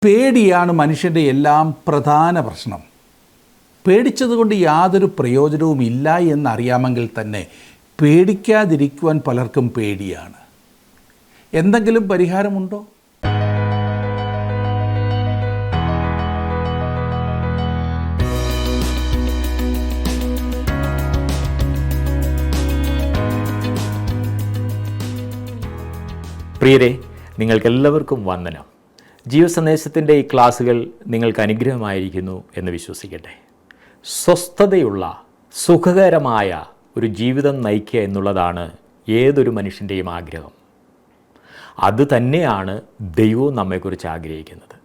പേടിയാണ് മനുഷ്യൻ്റെ എല്ലാം പ്രധാന പ്രശ്നം. പേടിച്ചതുകൊണ്ട് യാതൊരു പ്രയോജനവും ഇല്ല എന്നറിയാമെങ്കിൽ തന്നെ പേടിക്കാതിരിക്കുവാൻ പലർക്കും പേടിയാണ്. എന്തെങ്കിലും പരിഹാരമുണ്ടോ? പ്രിയരെ, നിങ്ങൾക്കെല്ലാവർക്കും വന്ദനം. ജീവസന്ദേശത്തിൻ്റെ ഈ ക്ലാസ്സുകൾ നിങ്ങൾക്ക് അനുഗ്രഹമായിരിക്കുന്നു എന്ന് വിശ്വസിക്കട്ടെ. സ്വസ്ഥതയുള്ള സുഖകരമായ ഒരു ജീവിതം നയിക്കുക എന്നുള്ളതാണ് ഏതൊരു മനുഷ്യൻ്റെയും ആഗ്രഹം. അത് തന്നെയാണ് ദൈവവും നമ്മെക്കുറിച്ച് ആഗ്രഹിക്കുന്നത്.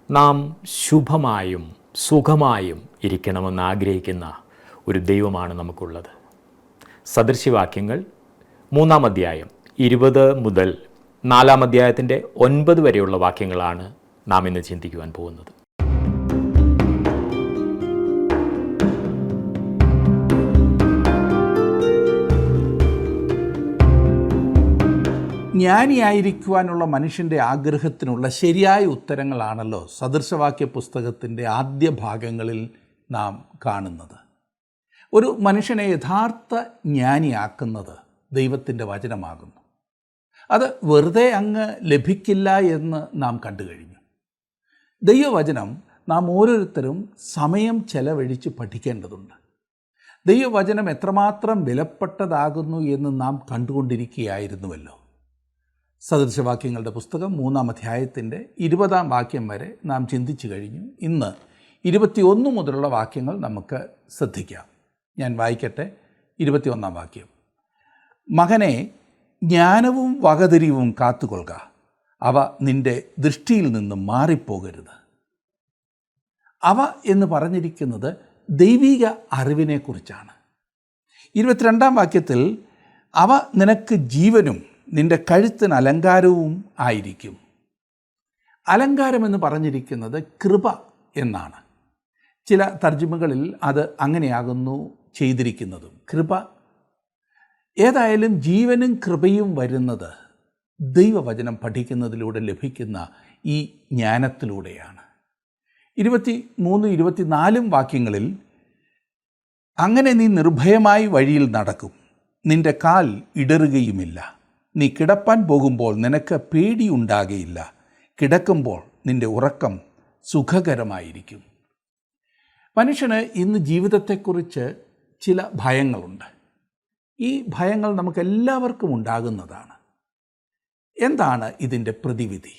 നാം ശുഭമായും സുഖമായും ഇരിക്കണമെന്ന് ആഗ്രഹിക്കുന്ന ഒരു ദൈവമാണ് നമുക്കുള്ളത്. സദൃശ്യവാക്യങ്ങൾ 3-ാം അധ്യായം 20 മുതൽ 4-ാം അധ്യായത്തിൻ്റെ 9 വരെയുള്ള വാക്യങ്ങളാണ് നാം ഇന്ന് ചിന്തിക്കുവാൻ പോകുന്നത്. ജ്ഞാനിയായിരിക്കുവാനുള്ള മനുഷ്യൻ്റെ ആഗ്രഹത്തിനുള്ള ശരിയായ ഉത്തരങ്ങളാണല്ലോ സദൃശവാക്യ പുസ്തകത്തിൻ്റെ ആദ്യ ഭാഗങ്ങളിൽ നാം കാണുന്നത്. ഒരു മനുഷ്യനെ യഥാർത്ഥ ജ്ഞാനിയാക്കുന്നത് ദൈവത്തിൻ്റെ വചനമാകുന്നു. അത് വെറുതെ അങ്ങ് ലഭിക്കില്ല എന്ന് നാം കണ്ടു കഴിഞ്ഞു. ദൈവവചനം നാം ഓരോരുത്തരും സമയം ചെലവഴിച്ച് പഠിക്കേണ്ടതുണ്ട്. ദൈവവചനം എത്രമാത്രം വിലപ്പെട്ടതാകുന്നു എന്ന് നാം കണ്ടുകൊണ്ടിരിക്കുകയായിരുന്നുവല്ലോ. സദൃശവാക്യങ്ങളുടെ പുസ്തകം 3-ാം അധ്യായത്തിൻ്റെ 20-ാം വാക്യം വരെ നാം ചിന്തിച്ചു കഴിഞ്ഞു. ഇന്ന് 21 മുതലുള്ള വാക്യങ്ങൾ നമുക്ക് ശ്രദ്ധിക്കാം. ഞാൻ വായിക്കട്ടെ. 21-ാം വാക്യം: മകനെ, ജ്ഞാനവും വകതിരിവും കാത്തുകൊള്ളുക, അവ നിൻ്റെ ദൃഷ്ടിയിൽ നിന്നും മാറിപ്പോകരുത്. അവ എന്ന് പറഞ്ഞിരിക്കുന്നത് ദൈവിക അറിവിനെക്കുറിച്ചാണ്. 22-ാം വാക്യത്തിൽ അവ നിനക്ക് ജീവനും നിൻ്റെ കഴുത്തിന് അലങ്കാരവും ആയിരിക്കും. അലങ്കാരമെന്ന് പറഞ്ഞിരിക്കുന്നത് കൃപ എന്നാണ്. ചില തർജ്ജിമകളിൽ അത് അങ്ങനെയാകുന്നു ചെയ്തിരിക്കുന്നതും. കൃപ ഏതായാലും ജീവനും കൃപയും വരുന്നത് ദൈവവചനം പഠിക്കുന്നതിലൂടെ ലഭിക്കുന്ന ഈ ജ്ഞാനത്തിലൂടെയാണ്. 23-24 വാക്യങ്ങളിൽ അങ്ങനെ നീ നിർഭയമായി വഴിയിൽ നടക്കും, നിൻ്റെ കാൽ ഇടറുകയുമില്ല. നീ കിടപ്പാൻ പോകുമ്പോൾ നിനക്ക് പേടിയുണ്ടാകുകയില്ല, കിടക്കുമ്പോൾ നിൻ്റെ ഉറക്കം സുഖകരമായിരിക്കും. മനുഷ്യന് ഇന്ന് ജീവിതത്തെക്കുറിച്ച് ചില ഭയങ്ങളുണ്ട്. ഈ ഭയങ്ങൾ നമുക്കെല്ലാവർക്കും ഉണ്ടാകുന്നതാണ്. എന്താണ് ഇതിൻ്റെ പ്രതിവിധി?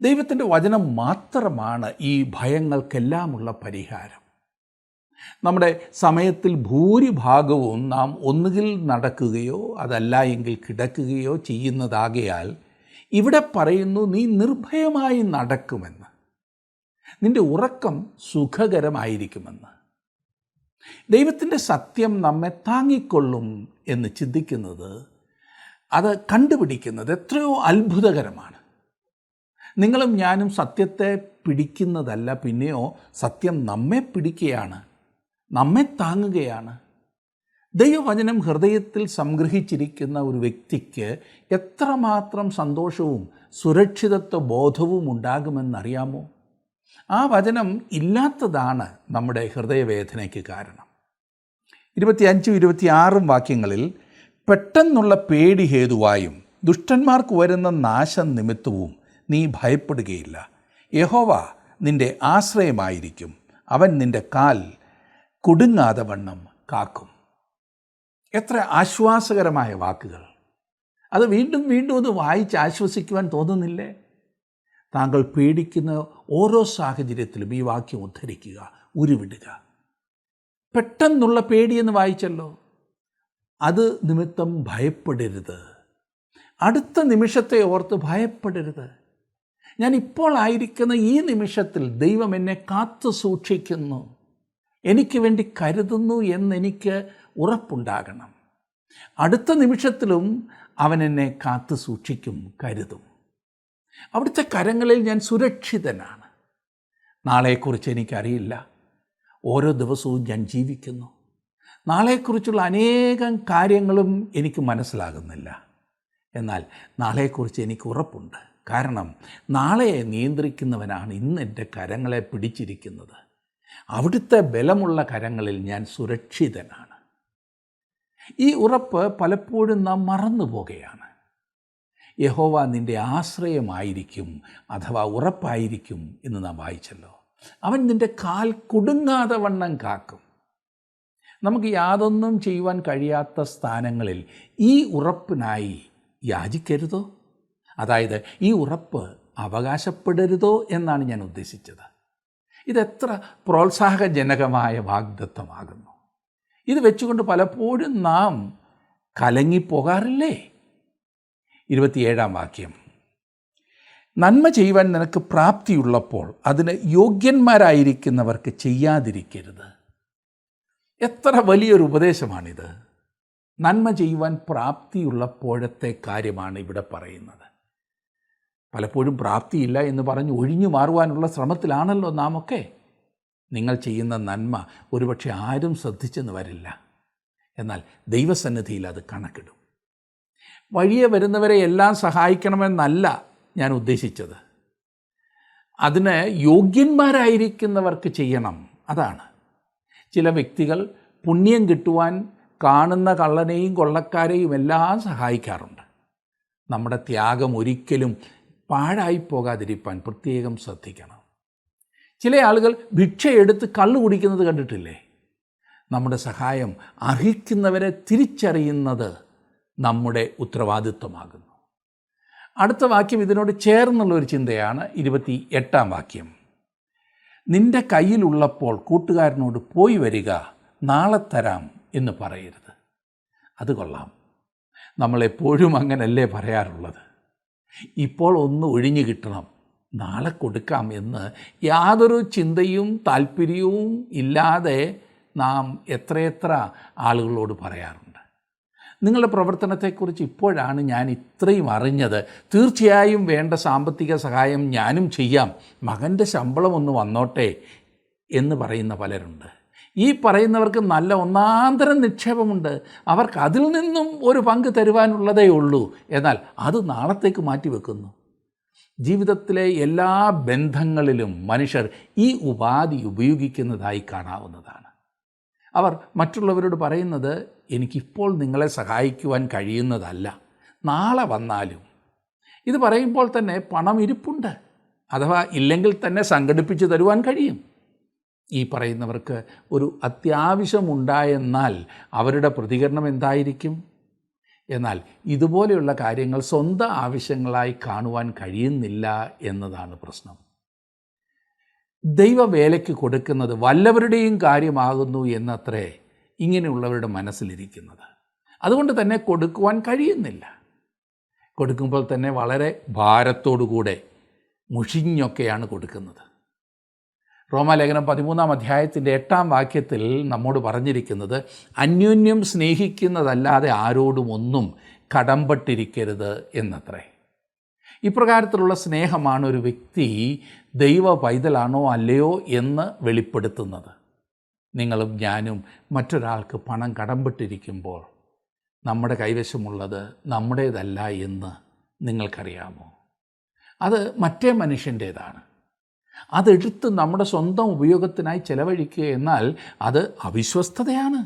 ദൈവത്തിൻ്റെ വചനം മാത്രമാണ് ഈ ഭയങ്ങൾക്കെല്ലാമുള്ള പരിഹാരം. നമ്മുടെ സമയത്തിൽ ഭൂരിഭാഗവും നാം ഒന്നുകിൽ നടക്കുകയോ അതല്ല എങ്കിൽ കിടക്കുകയോ ചെയ്യുന്നതാകയാൽ ഇവിടെ പറയുന്നു, നീ നിർഭയമായി നടക്കുമെന്ന്, നിൻ്റെ ഉറക്കം സുഖകരമായിരിക്കുമെന്ന്. ദൈവത്തിൻ്റെ സത്യം നമ്മെ താങ്ങിക്കൊള്ളും എന്ന് ചിന്തിക്കുന്നത്, അത് കണ്ടുപിടിക്കുന്നത് എത്രയോ അത്ഭുതകരമാണ്. നിങ്ങളും ഞാനും സത്യത്തെ പിടിക്കുന്നതല്ല, പിന്നെയോ സത്യം നമ്മെ പിടിക്കുകയാണ്, നമ്മെ താങ്ങുകയാണ്. ദൈവവചനം ഹൃദയത്തിൽ സംഗ്രഹിച്ചിരിക്കുന്ന ഒരു വ്യക്തിക്ക് എത്രമാത്രം സന്തോഷവും സുരക്ഷിതത്വ ബോധവും ഉണ്ടാകുമെന്നറിയാമോ? ആ വചനം ഇല്ലാത്തതാണ് നമ്മുടെ ഹൃദയവേദനയ്ക്ക് കാരണം. 25-26 വാക്യങ്ങളിൽ പെട്ടെന്നുള്ള പേടി ഹേതുവായും ദുഷ്ടന്മാർക്ക് വരുന്ന നാശം നിമിത്തവും നീ ഭയപ്പെടുകയില്ല. യഹോവ നിൻ്റെ ആശ്രയമായിരിക്കും, അവൻ നിൻ്റെ കാൽ കുടുങ്ങാതെ വണ്ണം കാക്കും. എത്ര ആശ്വാസകരമായ വാക്കുകൾ! അത് വീണ്ടും വീണ്ടും ഒന്ന് വായിച്ച് ആശ്വസിക്കുവാൻ തോന്നുന്നില്ലേ? താങ്കൾ പേടിക്കുന്ന ഓരോ സാഹചര്യത്തിലും ഈ വാക്യം ഉദ്ധരിക്കുക, ഉരുവിടുക. പെട്ടെന്നുള്ള പേടിയെന്ന് വായിച്ചല്ലോ. അത് നിമിത്തം ഭയപ്പെടരുത്. അടുത്ത നിമിഷത്തെ ഓർത്ത് ഭയപ്പെടരുത്. ഞാൻ ഇപ്പോൾ ആയിരിക്കുന്ന ഈ നിമിഷത്തിൽ ദൈവം എന്നെ കാത്തു സൂക്ഷിക്കുന്നു, എനിക്ക് വേണ്ടി കരുതുന്നു എന്നെനിക്ക് ഉറപ്പുണ്ടാകണം. അടുത്ത നിമിഷത്തിലും അവൻ എന്നെ കാത്തു സൂക്ഷിക്കും, കരുതും. അവിടുത്തെ കരങ്ങളിൽ ഞാൻ സുരക്ഷിതനാണ്. നാളെക്കുറിച്ച് എനിക്കറിയില്ല. ഓരോ ദിവസവും ഞാൻ ജീവിക്കുന്നു. നാളെക്കുറിച്ചുള്ള അനേകം കാര്യങ്ങളും എനിക്ക് മനസ്സിലാകുന്നില്ല. എന്നാൽ നാളെക്കുറിച്ച് എനിക്ക് ഉറപ്പുണ്ട്. കാരണം നാളെ നിയന്ത്രിക്കുന്നവനാണ് ഇന്ന് എൻ്റെ കരങ്ങളെ പിടിച്ചിരിക്കുന്നത്. അവിടുത്തെ ബലമുള്ള കരങ്ങളിൽ ഞാൻ സുരക്ഷിതനാണ്. ഈ ഉറപ്പ് പലപ്പോഴും നാം മറന്നു പോകുകയാണ്. യഹോവ നിൻ്റെ ആശ്രയമായിരിക്കും അഥവാ ഉറപ്പായിരിക്കും എന്ന് നാം വായിച്ചല്ലോ. അവൻ നിൻ്റെ കാൽ കുടുങ്ങാതെ വണ്ണം കാക്കും. നമുക്ക് യാതൊന്നും ചെയ്യുവാൻ കഴിയാത്ത സ്ഥാനങ്ങളിൽ ഈ ഉറപ്പിനായി യാചിക്കരുതോ? അതായത് ഈ ഉറപ്പ് അവകാശപ്പെടരുതോ എന്നാണ് ഞാൻ ഉദ്ദേശിച്ചത്. ഇതെത്ര പ്രോത്സാഹജനകമായ വാഗ്ദത്തമാകുന്നു. ഇത് വെച്ചുകൊണ്ട് പലപ്പോഴും നാം കലങ്ങിപ്പോകാറില്ലേ? 27-ാം വാക്യം, നന്മ ചെയ്യുവാൻ നിനക്ക് പ്രാപ്തിയുള്ളപ്പോൾ അതിന് യോഗ്യന്മാരായിരിക്കുന്നവർക്ക് ചെയ്യാതിരിക്കരുത്. എത്ര വലിയൊരു ഉപദേശമാണിത്. നന്മ ചെയ്യുവാൻ പ്രാപ്തിയുള്ളപ്പോഴത്തെ കാര്യമാണ് ഇവിടെ പറയുന്നത്. പലപ്പോഴും പ്രാപ്തിയില്ല എന്ന് പറഞ്ഞ് ഒഴിഞ്ഞു മാറുവാനുള്ള ശ്രമത്തിലാണല്ലോ നാം ഒക്കെ. നിങ്ങൾ ചെയ്യുന്ന നന്മ ഒരുപക്ഷെ ആരും ശ്രദ്ധിച്ചെന്ന് വരില്ല. എന്നാൽ ദൈവസന്നിധിയിൽ അത് കണക്കിടും. വഴിയെ വരുന്നവരെ എല്ലാം സഹായിക്കണമെന്നല്ല ഞാൻ ഉദ്ദേശിച്ചത്. അതിന് യോഗ്യന്മാരായിരിക്കുന്നവർക്ക് ചെയ്യണം. അതാണ്. ചില വ്യക്തികൾ പുണ്യം കിട്ടുവാൻ കാണുന്ന കള്ളനെയും കൊള്ളക്കാരെയും എല്ലാം സഹായിക്കാറുണ്ട്. നമ്മുടെ ത്യാഗം ഒരിക്കലും പാഴായിപ്പോകാതിരിക്കാൻ പ്രത്യേകം ശ്രദ്ധിക്കണം. ചില ആളുകൾ ഭിക്ഷയെടുത്ത് കള്ളു കുടിക്കുന്നത് കണ്ടിട്ടില്ലേ? നമ്മുടെ സഹായം അർഹിക്കുന്നവരെ തിരിച്ചറിയുന്നത് നമ്മുടെ ഉത്തരവാദിത്വമാകുന്നു. അടുത്ത വാക്യം ഇതിനോട് ചേർന്നുള്ളൊരു ചിന്തയാണ്. 28-ാം വാക്യം, നിൻ്റെ കയ്യിലുള്ളപ്പോൾ കൂട്ടുകാരനോട് പോയി വരിക, നാളെ തരാം എന്ന് പറയരുത്. അത് കൊള്ളാം. നമ്മളെപ്പോഴും അങ്ങനല്ലേ പറയാറുള്ളത്. ഇപ്പോൾ ഒന്ന് ഒഴിഞ്ഞു കിട്ടണം, നാളെ കൊടുക്കാം എന്ന് യാതൊരു ചിന്തയും താല്പര്യവും ഇല്ലാതെ നാം എത്രയെത്ര ആളുകളോട് പറയാറുണ്ട്. നിങ്ങളുടെ പ്രവർത്തനത്തെക്കുറിച്ച് ഇപ്പോഴാണ് ഞാൻ ഇത്രയും അറിഞ്ഞത്. തീർച്ചയായും വേണ്ട സാമ്പത്തിക സഹായം ഞാനും ചെയ്യാം, മകൻ്റെ ശമ്പളം ഒന്ന് വന്നോട്ടെ എന്ന് പറയുന്ന പലരുണ്ട്. ഈ പറയുന്നവർക്ക് നല്ല ഒന്നാന്തരം നിക്ഷേപമുണ്ട്. അവർക്ക് അതിൽ നിന്നും ഒരു പങ്ക് തരുവാനുള്ളതേ ഉള്ളൂ. എന്നാൽ അത് നാളത്തേക്ക് മാറ്റിവെക്കുന്നു. ജീവിതത്തിലെ എല്ലാ ബന്ധങ്ങളിലും മനുഷ്യർ ഈ ഉപാധി ഉപയോഗിക്കുന്നതായി കാണാവുന്നതാണ്. അവർ മറ്റുള്ളവരോട് പറയുന്നത്, എനിക്കിപ്പോൾ നിങ്ങളെ സഹായിക്കുവാൻ കഴിയുന്നതല്ല, നാളെ വന്നാലും. ഇത് പറയുമ്പോൾ തന്നെ പണം ഇരിപ്പുണ്ട്, അഥവാ ഇല്ലെങ്കിൽ തന്നെ സംഘടിപ്പിച്ച് തരുവാൻ കഴിയും. ഈ പറയുന്നവർക്ക് ഒരു അത്യാവശ്യമുണ്ടായെന്നാൽ അവരുടെ പ്രതികരണം എന്തായിരിക്കും? എന്നാൽ ഇതുപോലെയുള്ള കാര്യങ്ങൾ സ്വന്തം ആവശ്യങ്ങളായി കാണുവാൻ കഴിയുന്നില്ല എന്നതാണ് പ്രശ്നം. ദൈവവേലയ്ക്ക് കൊടുക്കുന്നത് വല്ലവരുടെയും കാര്യമാകുന്നു എന്നത്രേ ഇങ്ങനെയുള്ളവരുടെ മനസ്സിലിരിക്കുന്നത്. അതുകൊണ്ട് തന്നെ കൊടുക്കുവാൻ കഴിയുന്നില്ല. കൊടുക്കുമ്പോൾ തന്നെ വളരെ ഭാരത്തോടുകൂടെ മുഷിഞ്ഞൊക്കെയാണ് കൊടുക്കുന്നത്. റോമാലേഖനം 13-ാം അധ്യായത്തിൻ്റെ 8-ാം വാക്യത്തിൽ നമ്മോട് പറഞ്ഞിരിക്കുന്നത്, അന്യോന്യം സ്നേഹിക്കുന്നതല്ലാതെ ആരോടും ഒന്നും കടമ്പട്ടിരിക്കരുത് എന്നത്രേ. ഇപ്രകാരത്തിലുള്ള സ്നേഹമാണ് ഒരു വ്യക്തി ദൈവ പൈതലാണോ അല്ലയോ എന്ന് വെളിപ്പെടുത്തുന്നത്. നിങ്ങളും ഞാനും മറ്റൊരാൾക്ക് പണം കടമ്പട്ടിരിക്കുമ്പോൾ നമ്മുടെ കൈവശമുള്ളത് നമ്മുടേതല്ല എന്ന് നിങ്ങൾക്കറിയാമോ? അത് മറ്റേ മനുഷ്യൻ്റേതാണ്. അതെടുത്ത് നമ്മുടെ സ്വന്തം ഉപയോഗത്തിനായി ചെലവഴിക്കുക എന്നാൽ അത് അവിശ്വസ്തതയാണ്.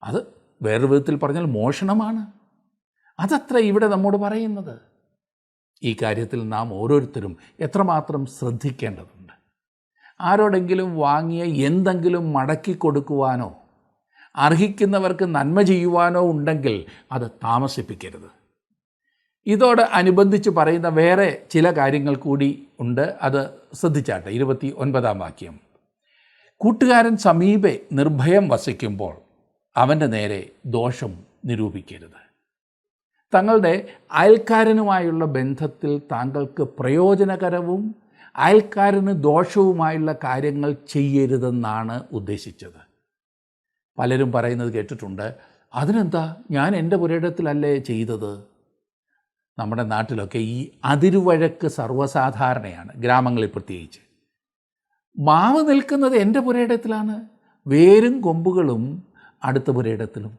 അത് വേറൊരു വിധത്തിൽ പറഞ്ഞാൽ മോഷണമാണ്. അതത്ര ഇവിടെ നമ്മോട് പറയുന്നത്. ഈ കാര്യത്തിൽ നാം ഓരോരുത്തരും എത്രമാത്രം ശ്രദ്ധിക്കേണ്ടതുണ്ട്. ആരോടെങ്കിലും വാങ്ങിയ എന്തെങ്കിലും മടക്കി കൊടുക്കുവാനോ അർഹിക്കുന്നവർക്ക് നന്മ ചെയ്യുവാനോ ഉണ്ടെങ്കിൽ അത് താമസിപ്പിക്കരുത്. ഇതോട് അനുബന്ധിച്ച് പറയുന്ന വേറെ ചില കാര്യങ്ങൾ കൂടി ഉണ്ട്. അത് ശ്രദ്ധിച്ചാട്ടെ. 29-ാം വാക്യം, കൂട്ടുകാരൻ സമീപെ നിർഭയം വസിക്കുമ്പോൾ അവൻ്റെ നേരെ ദോഷം നിരൂപിക്കരുത്. തങ്ങളുടെ അയൽക്കാരനുമായുള്ള ബന്ധത്തിൽ താങ്കൾക്ക് പ്രയോജനകരവും അയൽക്കാരന് ദോഷവുമായുള്ള കാര്യങ്ങൾ ചെയ്യരുതെന്നാണ് ഉദ്ദേശിച്ചത്. പലരും പറയുന്നത് കേട്ടിട്ടുണ്ട്, അതിനെന്താ, ഞാൻ എൻ്റെ പുരയിടത്തിലല്ലേ ചെയ്തത്. നമ്മുടെ നാട്ടിലൊക്കെ ഈ അതിരുവഴക്ക് സർവ്വസാധാരണയാണ്, ഗ്രാമങ്ങളിൽ പ്രത്യേകിച്ച്. മാവ് നിൽക്കുന്നത് എൻ്റെ പുരയിടത്തിലാണ്, വേരും കൊമ്പുകളും അടുത്ത പുരയിടത്തിലും.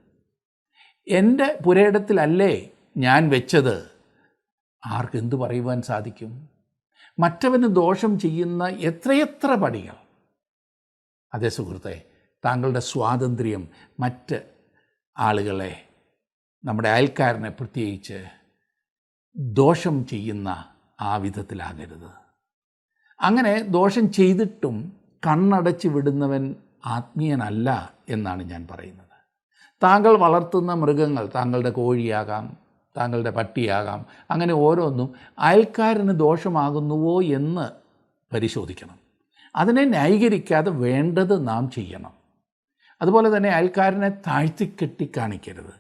എൻ്റെ പുരയിടത്തിലല്ലേ ഞാൻ വെച്ചത്, ആർക്കെന്ത് പറയുവാൻ സാധിക്കും? മറ്റവന് ദോഷം ചെയ്യുന്ന എത്രയെത്ര പടികൾ. അതേ സുഹൃത്തെ, താങ്കളുടെ സ്വാതന്ത്ര്യം മറ്റ് ആളുകളെ, നമ്മുടെ അയൽക്കാരനെ പ്രത്യേകിച്ച് ദോഷം ചെയ്യുന്ന ആ വിധത്തിലാകരുത്. അങ്ങനെ ദോഷം ചെയ്തിട്ടും കണ്ണടച്ച് വിടുന്നവൻ ആത്മീയനല്ല എന്നാണ് ഞാൻ പറയുന്നത്. താങ്കൾ വളർത്തുന്ന മൃഗങ്ങൾ, താങ്കളുടെ കോഴിയാകാം, താങ്കളുടെ പട്ടിയാകാം, അങ്ങനെ ഓരോന്നും അയൽക്കാരന് ദോഷമാകുന്നുവോ എന്ന് പരിശോധിക്കണം. അതിനെ ന്യായീകരിക്കാതെ വേണ്ടത് നാം ചെയ്യണം. അതുപോലെ തന്നെ അയൽക്കാരനെ താഴ്ത്തിക്കെട്ടി കാണിക്കരുത്.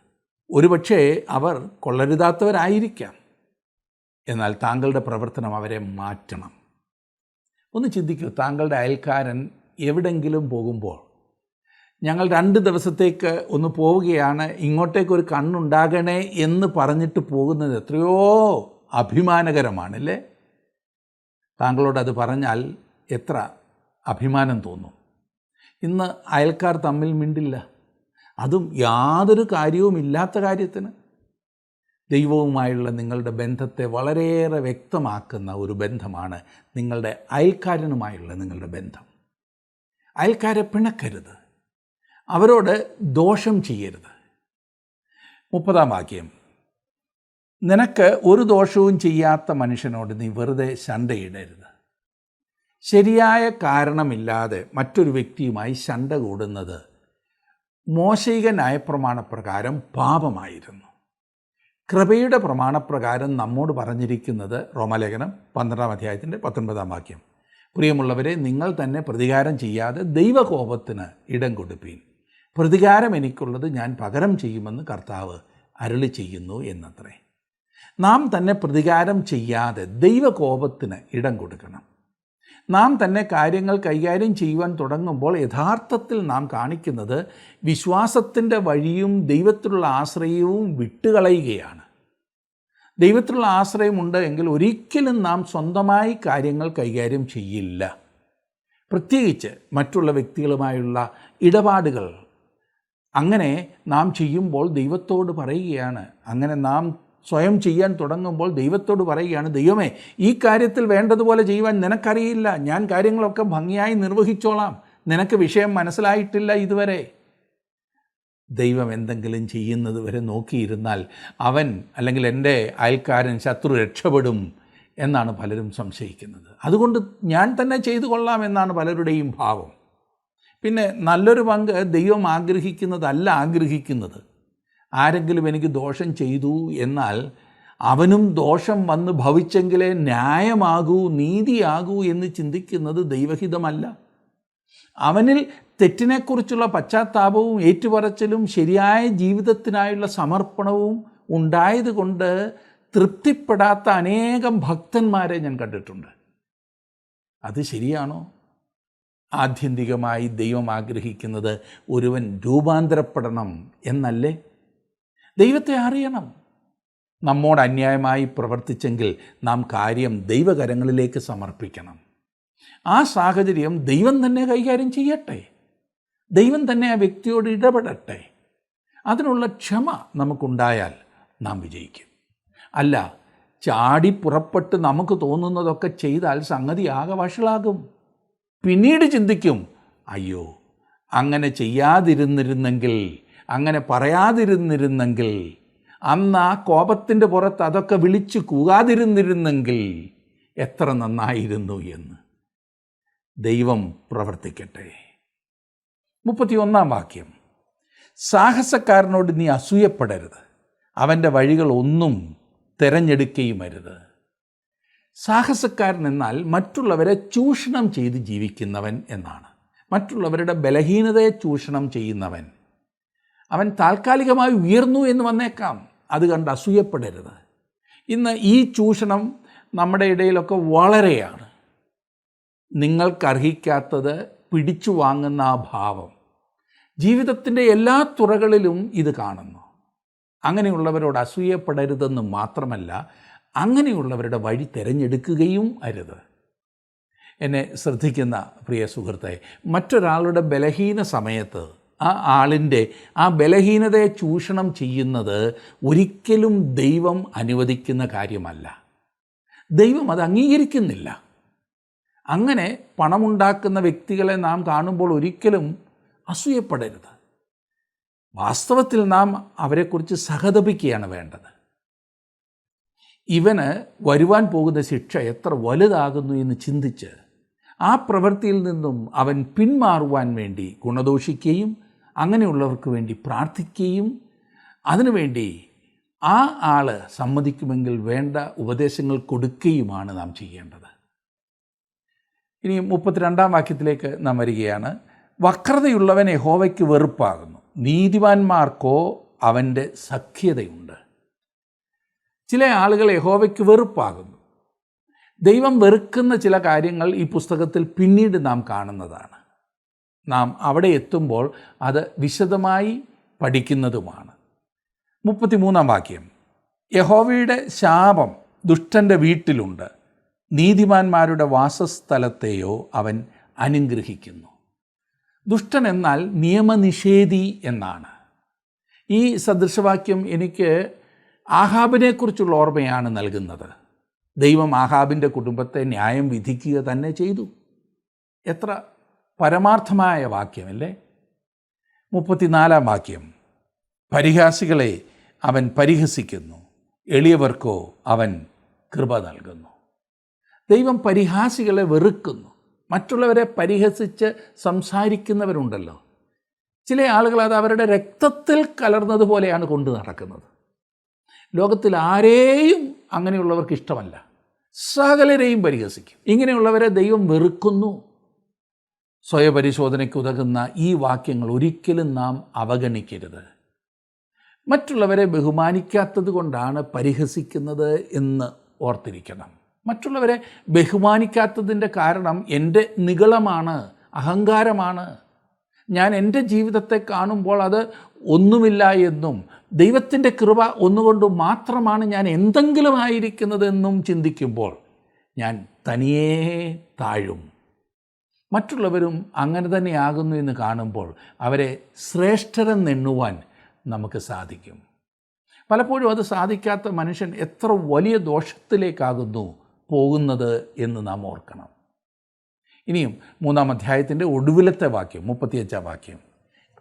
ഒരുപക്ഷേ അവർ കൊള്ളരുതാത്തവരായിരിക്കാം, എന്നാൽ താങ്കളുടെ പ്രവർത്തനം അവരെ മാറ്റണം. ഒന്ന് ചിന്തിക്കൂ, താങ്കളുടെ അയൽക്കാരൻ എവിടെങ്കിലും പോകുമ്പോൾ, ഞങ്ങൾ 2 ദിവസത്തേക്ക് ഒന്ന് പോവുകയാണ്, ഇങ്ങോട്ടേക്കൊരു കണ്ണുണ്ടാകണേ എന്ന് പറഞ്ഞിട്ട് പോകുന്നത് എത്രയോ അഭിമാനകരമാണല്ലേ? താങ്കളോട് അത് പറഞ്ഞാൽ എത്ര അഭിമാനം തോന്നും. ഇന്ന് അയൽക്കാർ തമ്മിൽ മിണ്ടില്ല, അതും യാതൊരു കാര്യവുമില്ലാത്ത കാര്യത്തിന്. ദൈവവുമായുള്ള നിങ്ങളുടെ ബന്ധത്തെ വളരെയേറെ വ്യക്തമാക്കുന്ന ഒരു ബന്ധമാണ് നിങ്ങളുടെ അയൽക്കാരനുമായുള്ള നിങ്ങളുടെ ബന്ധം. അയൽക്കാരെ പിണക്കരുത്, അവരോട് ദോഷം ചെയ്യരുത്. 30-ാം വാക്യം, നിനക്ക് ഒരു ദോഷവും ചെയ്യാത്ത മനുഷ്യനോട് നീ വെറുതെ ശണ്ടയിടരുത്. ശരിയായ കാരണമില്ലാതെ മറ്റൊരു വ്യക്തിയുമായി ശണ്ട കൂടുന്നത് മോശയിക ന്യായപ്രമാണപ്രകാരം പാപമായിരുന്നു. കൃപയുടെ പ്രമാണപ്രകാരം നമ്മോട് പറഞ്ഞിരിക്കുന്നത് റോമാലേഖനം 12-ാം അധ്യായത്തിൻ്റെ 19-ാം വാക്യം, പ്രിയമുള്ളവരെ, നിങ്ങൾ തന്നെ പ്രതികാരം ചെയ്യാതെ ദൈവകോപത്തിന് ഇടം കൊടുപ്പീൻ. പ്രതികാരം എനിക്കുള്ളത്, ഞാൻ പകരം ചെയ്യുമെന്ന് കർത്താവ് അരുളി ചെയ്യുന്നു എന്നത്രേ. നാം തന്നെ പ്രതികാരം ചെയ്യാതെ ദൈവകോപത്തിന് ഇടം കൊടുക്കണം. നാം തന്നെ കാര്യങ്ങൾ കൈകാര്യം ചെയ്യുവാൻ തുടങ്ങുമ്പോൾ യഥാർത്ഥത്തിൽ നാം കാണിക്കുന്നത് വിശ്വാസത്തിൻ്റെ വഴിയും ദൈവത്തിലുള്ള ആശ്രയവും വിട്ടുകളയുകയാണ്. ദൈവത്തിലുള്ള ആശ്രയമുണ്ട് എങ്കിൽ ഒരിക്കലും നാം സ്വന്തമായി കാര്യങ്ങൾ കൈകാര്യം ചെയ്യില്ല. പ്രത്യേകിച്ച് മറ്റുള്ള വ്യക്തികളുമായുള്ള ഇടപാടുകൾ അങ്ങനെ നാം ചെയ്യുമ്പോൾ ദൈവത്തോട് പറയുകയാണ്, അങ്ങനെ നാം സ്വയം ചെയ്യാൻ തുടങ്ങുമ്പോൾ ദൈവത്തോട് പറയുകയാണ്, ദൈവമേ, ഈ കാര്യത്തിൽ വേണ്ടതുപോലെ ചെയ്യുവാൻ നിനക്കറിയില്ല, ഞാൻ കാര്യങ്ങളൊക്കെ ഭംഗിയായി നിർവഹിച്ചോളാം, നിനക്ക് വിഷയം മനസ്സിലായിട്ടില്ല ഇതുവരെ. ദൈവം എന്തെങ്കിലും ചെയ്യുന്നത് വരെ നോക്കിയിരുന്നാൽ അവൻ അല്ലെങ്കിൽ എൻ്റെ അയൽക്കാരൻ, ശത്രു രക്ഷപ്പെടും എന്നാണ് പലരും സംശയിക്കുന്നത്. അതുകൊണ്ട് ഞാൻ തന്നെ ചെയ്തു കൊള്ളാം എന്നാണ് പലരുടെയും ഭാവം. പിന്നെ നല്ലൊരു പങ്ക് ദൈവം ആഗ്രഹിക്കുന്നത്. ആരെങ്കിലും എനിക്ക് ദോഷം ചെയ്തു എന്നാൽ അവനും ദോഷം വന്ന് ഭവിച്ചെങ്കിലേ ന്യായമാകൂ, നീതിയാകൂ എന്ന് ചിന്തിക്കുന്നത് ദൈവഹിതമല്ല. അവനിൽ തെറ്റിനെക്കുറിച്ചുള്ള പശ്ചാത്താപവും ഏറ്റുപറച്ചിലും ശരിയായ ജീവിതത്തിനായുള്ള സമർപ്പണവും ഉണ്ടായതുകൊണ്ട് തൃപ്തിപ്പെടാത്ത അനേകം ഭക്തന്മാരെ ഞാൻ കണ്ടിട്ടുണ്ട്. അത് ശരിയാണോ? ആത്യന്തികമായി ദൈവം ആഗ്രഹിക്കുന്നത് ഒരുവൻ രൂപാന്തരപ്പെടണം എന്നല്ലേ? ദൈവത്തെ അറിയണം. നമ്മോട് അന്യായമായി പ്രവർത്തിച്ചെങ്കിൽ നാം കാര്യം ദൈവകരങ്ങളിലേക്ക് സമർപ്പിക്കണം. ആ സാഹചര്യം ദൈവം തന്നെ കൈകാര്യം ചെയ്യട്ടെ, ദൈവം തന്നെ ആ വ്യക്തിയോട് ഇടപെടട്ടെ. അതിനുള്ള ക്ഷമ നമുക്കുണ്ടായാൽ നാം വിജയിക്കും. അല്ല, ചാടി പുറപ്പെട്ട് നമുക്ക് തോന്നുന്നതൊക്കെ ചെയ്താൽ സംഗതി ആകെ വഷളാകും. പിന്നീട് ചിന്തിക്കും, അയ്യോ, അങ്ങനെ ചെയ്യാതിരുന്നിരുന്നെങ്കിൽ, അങ്ങനെ പറയാതിരുന്നിരുന്നെങ്കിൽ, അന്ന് ആ കോപത്തിൻ്റെ പുറത്ത് അതൊക്കെ വിളിച്ചു കൂകാതിരുന്നിരുന്നെങ്കിൽ എത്ര നന്നായിരുന്നു എന്ന്. ദൈവം പ്രവർത്തിക്കട്ടെ. 31-ാം വാക്യം, സാഹസക്കാരനോട് നീ അസൂയപ്പെടരുത്, അവൻ്റെ വഴികൾ ഒന്നും തിരഞ്ഞെടുക്കുകയുമരുത്. സാഹസക്കാരൻ എന്നാൽ മറ്റുള്ളവരെ ചൂഷണം ചെയ്ത് ജീവിക്കുന്നവൻ എന്നാണ്. മറ്റുള്ളവരുടെ ബലഹീനതയെ ചൂഷണം ചെയ്യുന്നവൻ. അവൻ താൽക്കാലികമായി ഉയർന്നു എന്ന് വന്നേക്കാം, അത് കണ്ട് അസൂയപ്പെടരുത്. ഇന്ന് ഈ ചൂഷണം നമ്മുടെ ഇടയിലൊക്കെ വളരെയാണ്. നിങ്ങൾക്കർഹിക്കാത്തത് പിടിച്ചു വാങ്ങുന്ന ആ ഭാവം ജീവിതത്തിൻ്റെ എല്ലാ തുറകളിലും ഇത് കാണുന്നു. അങ്ങനെയുള്ളവരോട് അസൂയപ്പെടരുതെന്ന് മാത്രമല്ല, അങ്ങനെയുള്ളവരുടെ വഴി തിരഞ്ഞെടുക്കുകയും അരുത്. എന്നെ ശ്രദ്ധിക്കുന്ന പ്രിയ സുഹൃത്തെ, മറ്റൊരാളുടെ ബലഹീന സമയത്ത് ആ ആളിൻ്റെ ആ ബലഹീനതയെ ചൂഷണം ചെയ്യുന്നത് ഒരിക്കലും ദൈവം അനുവദിക്കുന്ന കാര്യമല്ല. ദൈവം അത് അംഗീകരിക്കുന്നില്ല. അങ്ങനെ പണമുണ്ടാക്കുന്ന വ്യക്തികളെ നാം കാണുമ്പോൾ ഒരിക്കലും അസൂയപ്പെടരുത്. വാസ്തവത്തിൽ നാം അവരെക്കുറിച്ച് സഹതപിക്കുകയാണ് വേണ്ടത്. ഇവന് വരുവാൻ പോകുന്ന ശിക്ഷ എത്ര വലുതാകുന്നു എന്ന് ചിന്തിച്ച് ആ പ്രവൃത്തിയിൽ നിന്നും അവൻ പിന്മാറുവാൻ വേണ്ടി ഗുണദോഷിക്കുകയും അങ്ങനെയുള്ളവർക്ക് വേണ്ടി പ്രാർത്ഥിക്കുകയും അതിനുവേണ്ടി ആ ആൾ സമ്മതിക്കുമെങ്കിൽ വേണ്ട ഉപദേശങ്ങൾ കൊടുക്കുകയുമാണ് നാം ചെയ്യേണ്ടത്. ഇനി 32-ാം വാക്യത്തിലേക്ക് നാം വരികയാണ്. വക്രതയുള്ളവൻ യഹോവയ്ക്ക് വെറുപ്പാകുന്നു, നീതിമാന്മാർക്കോ അവൻ്റെ സഖ്യതയുണ്ട്. ചില ആളുകൾ യഹോവയ്ക്ക് വെറുപ്പാകുന്നു. ദൈവം വെറുക്കുന്ന ചില കാര്യങ്ങൾ ഈ പുസ്തകത്തിൽ പിന്നീട് നാം കാണുന്നതാണ്. നാം അവിടെ എത്തുമ്പോൾ അത് വിശദമായി പഠിക്കുന്നതുമാണ്. 33-ാം വാക്യം, യഹോവയുടെ ശാപം ദുഷ്ടൻ്റെ വീട്ടിലുണ്ട്, നീതിമാന്മാരുടെ വാസസ്ഥലത്തെയോ അവൻ അനുഗ്രഹിക്കുന്നു. ദുഷ്ടൻ എന്നാൽ നിയമനിഷേധി എന്നാണ്. ഈ സദൃശവാക്യം എനിക്ക് ആഹാബിനെക്കുറിച്ചുള്ള ഓർമ്മയാണ് നൽകുന്നത്. ദൈവം ആഹാബിൻ്റെ കുടുംബത്തെ ന്യായം വിധിക്കുക തന്നെ ചെയ്തു. എത്ര പരമാർത്ഥമായ വാക്യമല്ലേ. 34-ാം വാക്യം, പരിഹാസികളെ അവൻ പരിഹസിക്കുന്നു, എളിയവർക്കോ അവൻ കൃപ നൽകുന്നു. ദൈവം പരിഹാസികളെ വെറുക്കുന്നു. മറ്റുള്ളവരെ പരിഹസിച്ച് സംസാരിക്കുന്നവരുണ്ടല്ലോ, ചില ആളുകൾ അത് അവരുടെ രക്തത്തിൽ കലർന്നതുപോലെയാണ് കൊണ്ടു നടക്കുന്നത്. ലോകത്തിൽ ആരെയും അങ്ങനെയുള്ളവർക്ക് ഇഷ്ടമല്ല. സകലരെയും പരിഹസിക്കും. ഇങ്ങനെയുള്ളവരെ ദൈവം വെറുക്കുന്നു. സ്വയപരിശോധനയ്ക്ക് ഉതകുന്ന ഈ വാക്യങ്ങൾ ഒരിക്കലും നാം അവഗണിക്കരുത്. മറ്റുള്ളവരെ ബഹുമാനിക്കാത്തത് കൊണ്ടാണ് പരിഹസിക്കുന്നത് എന്ന് ഓർത്തിരിക്കണം. മറ്റുള്ളവരെ ബഹുമാനിക്കാത്തതിൻ്റെ കാരണം എൻ്റെ നിഗളമാണ്, അഹങ്കാരമാണ്. ഞാൻ എൻ്റെ ജീവിതത്തെ കാണുമ്പോൾ അത് ഒന്നുമില്ല എന്നും ദൈവത്തിൻ്റെ കൃപ ഒന്നുകൊണ്ട് മാത്രമാണ് ഞാൻ എന്തെങ്കിലും ആയിരിക്കുന്നതെന്നും ചിന്തിക്കുമ്പോൾ ഞാൻ തനിയേ താഴും. മറ്റുള്ളവരും അങ്ങനെ തന്നെയാകുന്നു എന്ന് കാണുമ്പോൾ അവരെ ശ്രേഷ്ഠരെന്നെണ്ണുവാൻ നമുക്ക് സാധിക്കും. പലപ്പോഴും അത് സാധിക്കാത്ത മനുഷ്യൻ എത്ര വലിയ ദോഷത്തിലേക്കാകുന്നു പോകുന്നത് എന്ന് നാം ഓർക്കണം. ഇനിയും 3-ാം അധ്യായത്തിൻ്റെ ഒടുവിലത്തെ വാക്യം, 35-ാം വാക്യം,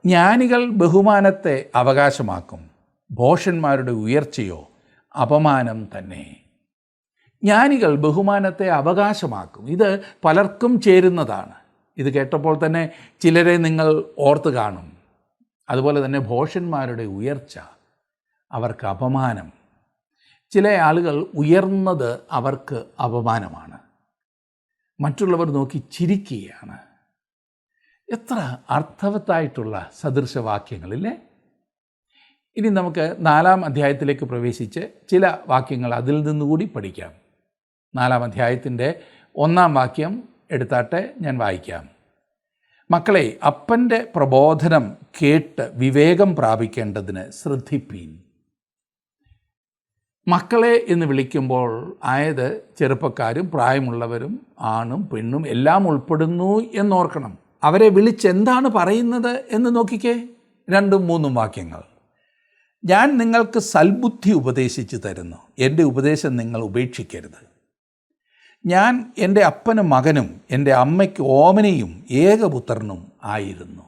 ജ്ഞാനികൾ ബഹുമാനത്തെ അവകാശമാക്കും, ഭോഷന്മാരുടെ ഉയർച്ചയോ അപമാനം തന്നെ. ജ്ഞാനികൾ ബഹുമാനത്തെ അവകാശമാക്കും. ഇത് പലർക്കും ചേരുന്നതാണ്. ഇത് കേട്ടപ്പോൾ തന്നെ ചിലരെ നിങ്ങൾ ഓർത്ത് കാണും. അതുപോലെ തന്നെ ഭോഷന്മാരുടെ ഉയർച്ച അവർക്ക് അപമാനം. ചില ആളുകൾ ഉയർന്നത് അവർക്ക് അപമാനമാണ്. മറ്റുള്ളവർ നോക്കി ചിരിക്കുകയാണ്. എത്ര അർത്ഥവത്തായിട്ടുള്ള സദൃശവാക്യങ്ങളില്ലേ. ഇനി നമുക്ക് 4-ാം അധ്യായത്തിലേക്ക് പ്രവേശിച്ച് ചില വാക്യങ്ങൾ അതിൽ നിന്നുകൂടി പഠിക്കാം. 4-ാം അധ്യായത്തിൻ്റെ 1-ാം വാക്യം എടുത്താട്ടെ, ഞാൻ വായിക്കാം. മക്കളെ, അപ്പൻ്റെ പ്രബോധനം കേട്ട് വിവേകം പ്രാപിക്കേണ്ടതിന് ശ്രദ്ധിപ്പീൻ. മക്കളെ എന്ന് വിളിക്കുമ്പോൾ ആയത് ചെറുപ്പക്കാരും പ്രായമുള്ളവരും ആണും പെണ്ണും എല്ലാം ഉൾപ്പെടുന്നു എന്നോർക്കണം. അവരെ വിളിച്ചെന്താണ് പറയുന്നത് എന്ന് നോക്കിക്കേ. 2-3 വാക്യങ്ങൾ. ഞാൻ നിങ്ങൾക്ക് സൽബുദ്ധി ഉപദേശിച്ചു തരുന്നു, എൻ്റെ ഉപദേശം നിങ്ങൾ ഉപേക്ഷിക്കരുത്. ഞാൻ എൻ്റെ അപ്പനും മകനും എൻ്റെ അമ്മയ്ക്ക് ഓമനയും ഏകപുത്രനും ആയിരുന്നു.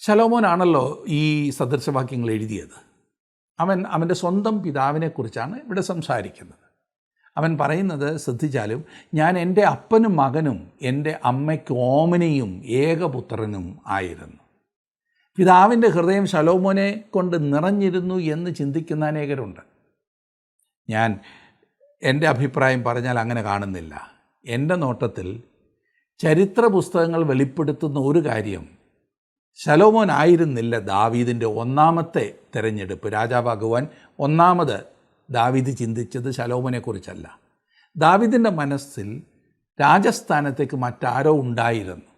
ശലോമോനാണല്ലോ ഈ സദൃശവാക്യങ്ങൾ എഴുതിയത്. അവൻ്റെ സ്വന്തം പിതാവിനെക്കുറിച്ചാണ് ഇവിടെ സംസാരിക്കുന്നത്. അവൻ പറയുന്നത് ശ്രദ്ധിച്ചാലും, ഞാൻ എൻ്റെ അപ്പനും മകനും എൻ്റെ അമ്മയ്ക്ക് ഓമനയും ഏകപുത്രനും ആയിരുന്നു. പിതാവിൻ്റെ ഹൃദയം ശലോമോനെ കൊണ്ട് നിറഞ്ഞിരുന്നു എന്ന് ചിന്തിക്കുന്ന അനേകരുണ്ട്. ഞാൻ എൻ്റെ അഭിപ്രായം പറഞ്ഞാൽ അങ്ങനെ കാണുന്നില്ല. എൻ്റെ നോട്ടത്തിൽ ചരിത്ര പുസ്തകങ്ങൾ വെളിപ്പെടുത്തുന്ന ഒരു കാര്യം, ശലോമോൻ ആയിരുന്നില്ല ദാവീദിൻ്റെ 1ാമത്തെ തിരഞ്ഞെടുപ്പ്. രാജാവാകുവാൻ 1ാമത് ദാവീദ് ചിന്തിച്ചത് ശലോമോനെക്കുറിച്ചല്ല. ദാവീദിൻ്റെ മനസ്സിൽ രാജസ്ഥാനത്തേക്ക് മറ്റാരോ ഉണ്ടായിരുന്നു.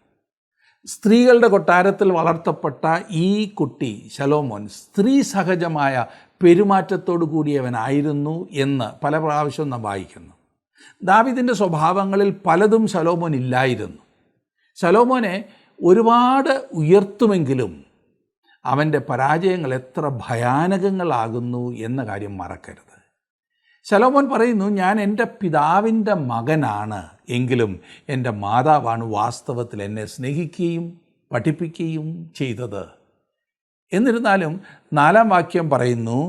സ്ത്രീകളുടെ കൊട്ടാരത്തിൽ വളർത്തപ്പെട്ട ഈ കുട്ടി ശലോമോൻ സ്ത്രീ സഹജമായ പെരുമാറ്റത്തോടു കൂടിയവനായിരുന്നു എന്ന് പല പ്രാവശ്യവും നാം വായിക്കുന്നു. ദാവീദിൻ്റെ സ്വഭാവങ്ങളിൽ പലതും ശലോമോൻ ഇല്ലായിരുന്നു. ശലോമോനെ ഒരുപാട് ഉയർത്തുമെങ്കിലും അവൻ്റെ പരാജയങ്ങൾ എത്ര ഭയാനകങ്ങളാകുന്നു എന്ന കാര്യം മറക്കരുത്. ശലോമോൻ പറയുന്നു, ഞാൻ എൻ്റെ പിതാവിൻ്റെ മകനാണ്, എങ്കിലും എൻ്റെ മാതാവാണ് വാസ്തവത്തിൽ എന്നെ സ്നേഹിക്കുകയും പഠിപ്പിക്കുകയും ചെയ്തത്. എന്നിരുന്നാലും 4-ാം വാക്യം പറയുന്നു,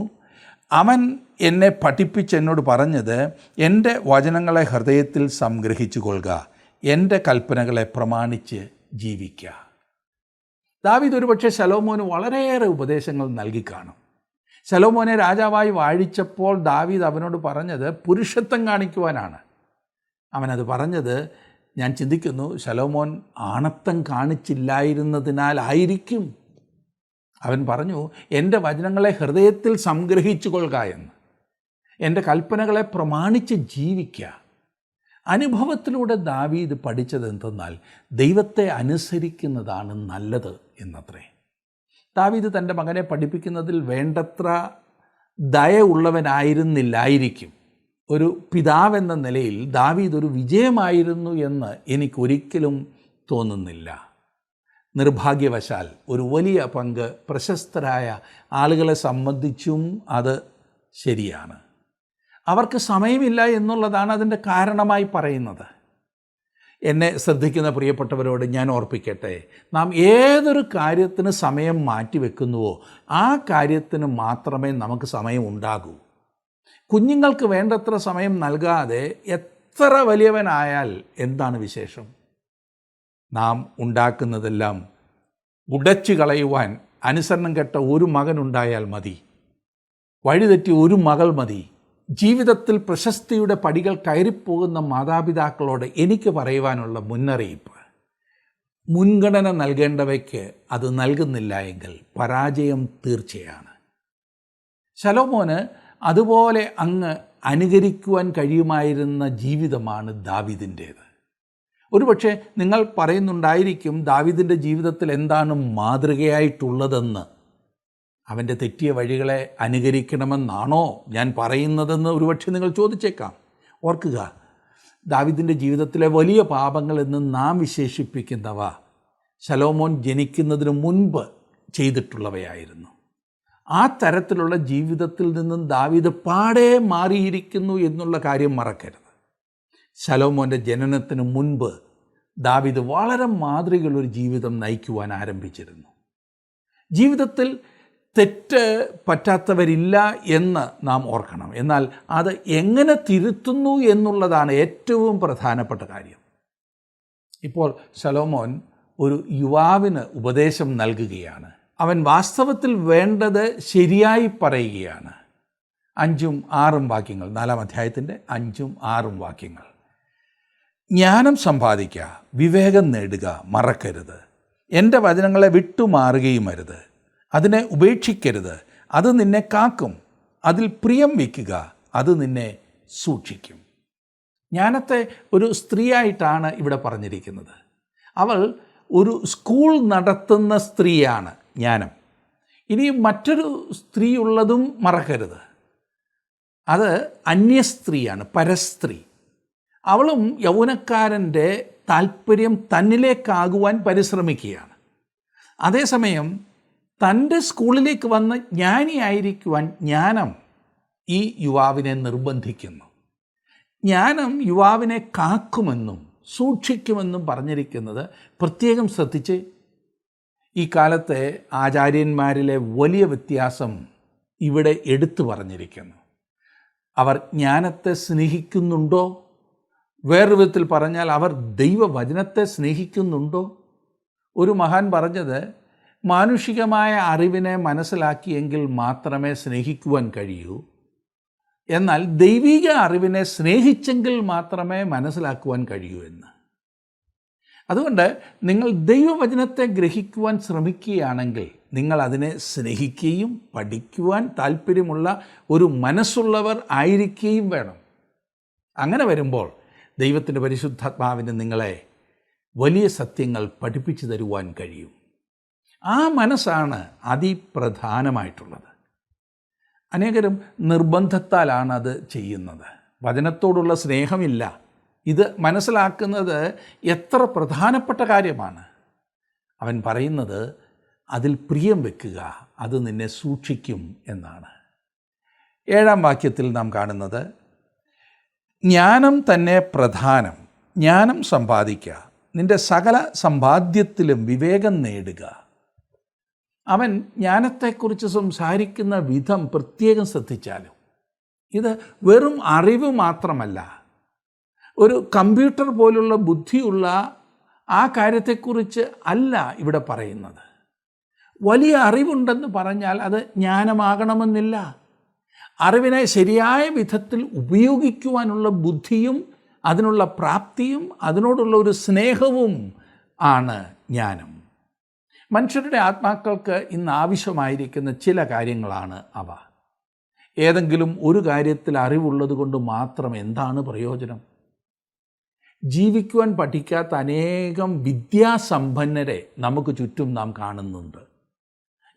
അവൻ എന്നെ പഠിപ്പിച്ച് എന്നോട് പറഞ്ഞത്, എൻ്റെ വചനങ്ങളെ ഹൃദയത്തിൽ സംഗ്രഹിച്ചു കൊള്ളുക, എൻ്റെ കൽപ്പനകളെ പ്രമാണിച്ച് ജീവിക്കുക. ദാവീദ് ഒരുപക്ഷെ ശലോമോന് വളരെയേറെ ഉപദേശങ്ങൾ നൽകി കാണും. ശലോമോനെ രാജാവായി വാഴിച്ചപ്പോൾ ദാവീദ് അവനോട് പറഞ്ഞത് പുരുഷത്വം കാണിക്കുവാനാണ്. അവനത് പറഞ്ഞത്, ഞാൻ ചിന്തിക്കുന്നു, ശലോമോൻ ആണത്തം കാണിച്ചില്ലായിരുന്നതിനാലായിരിക്കും. അവൻ പറഞ്ഞു, എൻ്റെ വചനങ്ങളെ ഹൃദയത്തിൽ സംഗ്രഹിച്ചു കൊള്ളുക എന്ന്, എൻ്റെ കൽപ്പനകളെ പ്രമാണിച്ച് ജീവിക്കുക. അനുഭവത്തിലൂടെ ദാവീദ് പഠിച്ചത് എന്തെന്നാൽ ദൈവത്തെ അനുസരിക്കുന്നതാണ് നല്ലത് എന്നത്രേ. ദാവീദ് തൻ്റെ മകനെ പഠിപ്പിക്കുന്നതിൽ വേണ്ടത്ര ദയ ഉള്ളവനായിരുന്നില്ലായിരിക്കും. ഒരു പിതാവെന്ന നിലയിൽ ദാവീദ് ഒരു വിജയമായിരുന്നു എന്ന് എനിക്കൊരിക്കലും തോന്നുന്നില്ല. നിർഭാഗ്യവശാൽ ഒരു വലിയ പങ്ക് പ്രശസ്തരായ ആളുകളെ സംബന്ധിച്ചും അത് ശരിയാണ്. അവർക്ക് സമയമില്ല എന്നുള്ളതാണ് അതിൻ്റെ കാരണമായി പറയുന്നത്. എന്നെ ശ്രദ്ധിക്കുന്ന പ്രിയപ്പെട്ടവരോട് ഞാൻ ഓർപ്പിക്കട്ടെ, നാം ഏതൊരു കാര്യത്തിന് സമയം മാറ്റിവെക്കുന്നുവോ ആ കാര്യത്തിന് മാത്രമേ നമുക്ക് സമയം ഉണ്ടാകൂ. കുഞ്ഞുങ്ങൾക്ക് വേണ്ടത്ര സമയം നൽകാതെ എത്ര വലിയവനായാൽ എന്താണ് വിശേഷം? നാം ഉണ്ടാക്കുന്നതെല്ലാം ഉടച്ചു കളയുവാൻ അനുസരണം കെട്ട ഒരു മകനുണ്ടായാൽ മതി, വഴിതെറ്റി ഒരു മകൾ മതി. ജീവിതത്തിൽ പ്രശസ്തിയുടെ പടികൾ കയറിപ്പോകുന്ന മാതാപിതാക്കളോട് എനിക്ക് പറയുവാനുള്ള മുന്നറിയിപ്പ്, മുൻഗണന നൽകേണ്ടവയ്ക്ക് അത് നൽകുന്നില്ല എങ്കിൽ പരാജയം തീർച്ചയാണ്. ശലോമോന് അതുപോലെ അങ്ങ് അനുകരിക്കുവാൻ കഴിയുമായിരുന്ന ജീവിതമാണ് ദാവീദിൻ്റേത്. ഒരുപക്ഷെ നിങ്ങൾ പറയുന്നുണ്ടായിരിക്കും, ദാവീദിൻ്റെ ജീവിതത്തിൽ എന്താണ് മാതൃകയായിട്ടുള്ളതെന്ന്. അവൻ്റെ തെറ്റിയ വഴികളെ അനുകരിക്കണമെന്നാണോ ഞാൻ പറയുന്നതെന്ന് ഒരുപക്ഷെ നിങ്ങൾ ചോദിച്ചേക്കാം. ഓർക്കുക, ദാവീദിൻ്റെ ജീവിതത്തിലെ വലിയ പാപങ്ങളെന്ന് നാം വിശേഷിപ്പിക്കുന്നവ ശലോമോൻ ജനിക്കുന്നതിന് മുൻപ് ചെയ്തിട്ടുള്ളവയായിരുന്നു. ആ തരത്തിലുള്ള ജീവിതത്തിൽ നിന്നും ദാവീദ് പാടെ മാറിയിരിക്കുന്നു എന്നുള്ള കാര്യം മറക്കരുത്. ശലോമോൻ്റെ ജനനത്തിന് മുൻപ് ദാവീദ് വളരെ മാതൃകയുള്ളൊരു ജീവിതം നയിക്കുവാൻ ആരംഭിച്ചിരുന്നു. ജീവിതത്തിൽ തെറ്റ് പറ്റാത്തവരില്ല എന്ന് നാം ഓർക്കണം. എന്നാൽ അത് എങ്ങനെ തിരുത്തുന്നു എന്നുള്ളതാണ് ഏറ്റവും പ്രധാനപ്പെട്ട കാര്യം. ഇപ്പോൾ ശലോമോൻ ഒരു യുവാവിന് ഉപദേശം നൽകുകയാണ്. അവൻ വാസ്തവത്തിൽ വേണ്ടത് ശരിയായി പറയുകയാണ്. 5-6 വാക്യങ്ങൾ, 4-ാം അധ്യായത്തിൻ്റെ 5-6 വാക്യങ്ങൾ. ജ്ഞാനം സമ്പാദിക്കുക, വിവേകം നേടുക, മറക്കരുത്. എൻ്റെ വചനങ്ങളെ വിട്ടുമാറുകയും അരുത്. അതിനെ ഉപേക്ഷിക്കരുത്, അത് നിന്നെ കാക്കും. അതിൽ പ്രിയം വയ്ക്കുക, അത് നിന്നെ സൂക്ഷിക്കും. ജ്ഞാനത്തെ ഒരു സ്ത്രീയായിട്ടാണ് ഇവിടെ പറഞ്ഞിരിക്കുന്നത്. അവൾ ഒരു സ്കൂൾ നടത്തുന്ന സ്ത്രീയാണ് ജ്ഞാനം. ഇനിയും മറ്റൊരു സ്ത്രീ ഉള്ളതും മറക്കരുത്. അത് അന്യസ്ത്രീയാണ്, പരസ്ത്രീ. അവളും യൗവനക്കാരൻ്റെ താല്പര്യം തന്നിലേക്കാകുവാൻ പരിശ്രമിക്കുകയാണ്. അതേസമയം തൻ്റെ സ്കൂളിലേക്ക് വന്ന് ജ്ഞാനിയായിരിക്കുവാൻ ജ്ഞാനം ഈ യുവാവിനെ നിർബന്ധിക്കുന്നു. ജ്ഞാനം യുവാവിനെ കാക്കുമെന്നും സൂക്ഷിക്കുമെന്നും പറഞ്ഞിരിക്കുന്നത് പ്രത്യേകം ശ്രദ്ധിച്ച്. ഈ കാലത്തെ ആചാര്യന്മാരിലെ വലിയ വ്യത്യാസം ഇവിടെ എടുത്തു പറഞ്ഞിരിക്കുന്നു. അവർ ജ്ഞാനത്തെ സ്നേഹിക്കുന്നുണ്ടോ? വേറൊരു വിധത്തിൽ പറഞ്ഞാൽ അവർ ദൈവവചനത്തെ സ്നേഹിക്കുന്നുണ്ടോ? ഒരു മഹാൻ പറഞ്ഞത്, മാനുഷികമായ അറിവിനെ മനസ്സിലാക്കിയെങ്കിൽ മാത്രമേ സ്നേഹിക്കുവാൻ കഴിയൂ, എന്നാൽ ദൈവിക അറിവിനെ സ്നേഹിച്ചെങ്കിൽ മാത്രമേ മനസ്സിലാക്കുവാൻ കഴിയൂ എന്ന്. അതുകൊണ്ട് നിങ്ങൾ ദൈവവചനത്തെ ഗ്രഹിക്കുവാൻ ശ്രമിക്കുകയാണെങ്കിൽ നിങ്ങൾ അതിനെ സ്നേഹിക്കുകയും പഠിക്കുവാൻ താല്പര്യമുള്ള ഒരു മനസ്സുള്ളവർ ആയിരിക്കുകയും വേണം. അങ്ങനെ വരുമ്പോൾ ദൈവത്തിൻ്റെ പരിശുദ്ധാത്മാവിന് നിങ്ങളെ വലിയ സത്യങ്ങൾ പഠിപ്പിച്ചു തരുവാൻ കഴിയും. ആ മനസ്സാണ് അതിപ്രധാനമായിട്ടുള്ളത്. അനേകരും നിർബന്ധത്താലാണ് അത് ചെയ്യുന്നത്. വചനത്തോടുള്ള സ്നേഹമില്ല. ഇത് മനസ്സിലാക്കുന്നത് എത്ര പ്രധാനപ്പെട്ട കാര്യമാണ്. അവൻ പറയുന്നത്, അതിൽ പ്രിയം വെക്കുക, അത് നിന്നെ സൂക്ഷിക്കും എന്നാണ്. 7-ാം വാക്യത്തിൽ നാം കാണുന്നത്, ജ്ഞാനം തന്നെ പ്രധാനം. ജ്ഞാനം സമ്പാദിക്കുക, നിന്റെ സകല സമ്പാദ്യത്തിലും വിവേകം നേടുക. അവൻ ജ്ഞാനത്തെക്കുറിച്ച് സംസാരിക്കുന്ന വിധം പ്രത്യേകം ശ്രദ്ധിച്ചാലും ഇത് വെറും അറിവ് മാത്രമല്ല. ഒരു കമ്പ്യൂട്ടർ പോലുള്ള ബുദ്ധിയുള്ള ആ കാര്യത്തെക്കുറിച്ച് അല്ല ഇവിടെ പറയുന്നത്. വലിയ അറിവുണ്ടെന്ന് പറഞ്ഞാൽ അത് ജ്ഞാനമാകണമെന്നില്ല. അറിവിനെ ശരിയായ വിധത്തിൽ ഉപയോഗിക്കുവാനുള്ള ബുദ്ധിയും അതിനുള്ള പ്രാപ്തിയും അതിനോടുള്ള ഒരു സ്നേഹവും ആണ് ജ്ഞാനം. മനുഷ്യരുടെ ആത്മാക്കൾക്ക് ഇന്ന് ആവശ്യമായിരിക്കുന്ന ചില കാര്യങ്ങളാണ് അവ. ഏതെങ്കിലും ഒരു കാര്യത്തിൽ അറിവുള്ളത് കൊണ്ട് മാത്രം എന്താണ് പ്രയോജനം? ജീവിക്കുവാൻ പഠിക്കാത്ത അനേകം വിദ്യാസമ്പന്നരെ നമുക്ക് ചുറ്റും നാം കാണുന്നുണ്ട്.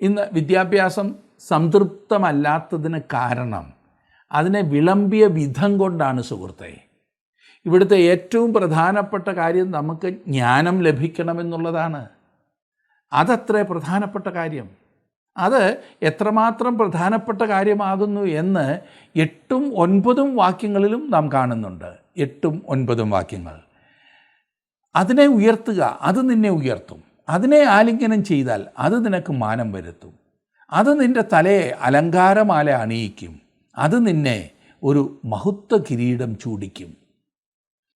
ഇന്ന് വിദ്യാഭ്യാസം സംതൃപ്തമല്ലാത്തതിന് കാരണം അതിനെ വിളമ്പിയ വിധം കൊണ്ടാണ് സുഹൃത്തെ. ഇവിടുത്തെ ഏറ്റവും പ്രധാനപ്പെട്ട കാര്യം നമുക്ക് ജ്ഞാനം ലഭിക്കണമെന്നുള്ളതാണ്. അതത്രേ പ്രധാനപ്പെട്ട കാര്യം. അത് എത്രമാത്രം പ്രധാനപ്പെട്ട കാര്യമാകുന്നു എന്ന് 8ഉം 9ഉം വാക്യങ്ങളിലും നാം കാണുന്നുണ്ട്. 8ഉം 9ഉം വാക്യങ്ങൾ. അതിനെ ഉയർത്തുക, അത് നിന്നെ ഉയർത്തും. അതിനെ ആലിംഗനം ചെയ്താൽ അത് നിനക്ക് മാനം വരുത്തും. അത് നിൻ്റെ തലയെ അലങ്കാരമാല അണിയിക്കും. അത് നിന്നെ ഒരു മഹത്വ കിരീടം ചൂടിക്കും.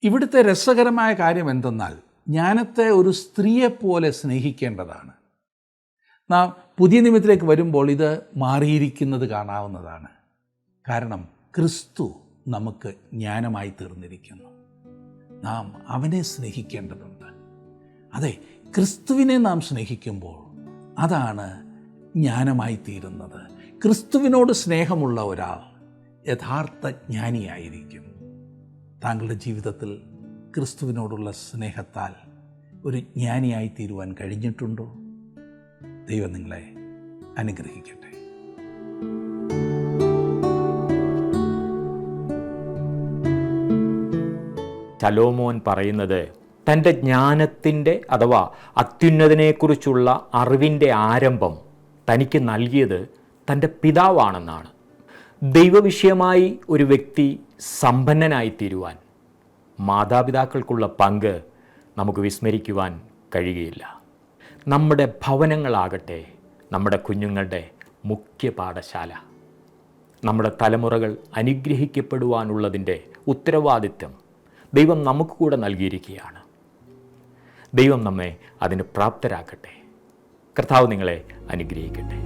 ഇവിടുത്തെ രസകരമായ കാര്യം എന്തെന്നാൽ ജ്ഞാനത്തെ ഒരു സ്ത്രീയെപ്പോലെ സ്നേഹിക്കേണ്ടതാണ്. നാം പുതിയ നിയമത്തിലേക്ക് വരുമ്പോൾ ഇത് മാറിയിരിക്കുന്നത് കാണാവുന്നതാണ്. കാരണം ക്രിസ്തു നമുക്ക് ജ്ഞാനമായി തീർന്നിരിക്കുന്നു. നാം അവനെ സ്നേഹിക്കേണ്ടതുണ്ട്. അതെ, ക്രിസ്തുവിനെ നാം സ്നേഹിക്കുമ്പോൾ അതാണ് ജ്ഞാനമായി തീരുന്നത്. ക്രിസ്തുവിനോട് സ്നേഹമുള്ള ഒരാൾ യഥാർത്ഥ ജ്ഞാനിയായിരിക്കും. താങ്കളുടെ ജീവിതത്തിൽ ക്രിസ്തുവിനോടുള്ള സ്നേഹത്താൽ ഒരു ജ്ഞാനിയായി തീരുവാൻ കഴിഞ്ഞിട്ടുണ്ടോ? ദൈവം നിങ്ങളെ അനുഗ്രഹിക്കട്ടെ. ശലോമോൻ പറയുന്നത് തൻ്റെ ജ്ഞാനത്തിൻ്റെ അഥവാ അത്യുന്നതനെക്കുറിച്ചുള്ള അറിവിൻ്റെ ആരംഭം തനിക്ക് നൽകിയത് തൻ്റെ പിതാവാണെന്നാണ്. ദൈവവിഷയമായി ഒരു വ്യക്തി സമ്പന്നനായിത്തീരുവാൻ മാതാപിതാക്കൾക്കുള്ള പങ്ക് നമുക്ക് വിസ്മരിക്കുവാൻ കഴിയുകയില്ല. നമ്മുടെ ഭവനങ്ങളാകട്ടെ നമ്മുടെ കുഞ്ഞുങ്ങളുടെ മുഖ്യ പാഠശാല. നമ്മുടെ തലമുറകൾ അനുഗ്രഹിക്കപ്പെടുവാനുള്ളതിൻ്റെ ഉത്തരവാദിത്വം ദൈവം നമുക്ക് കൂടെ നൽകിയിരിക്കുകയാണ്. ദൈവം നമ്മെ അതിന് പ്രാപ്തരാക്കട്ടെ. കർത്താവ് നിങ്ങളെ അനുഗ്രഹിക്കട്ടെ.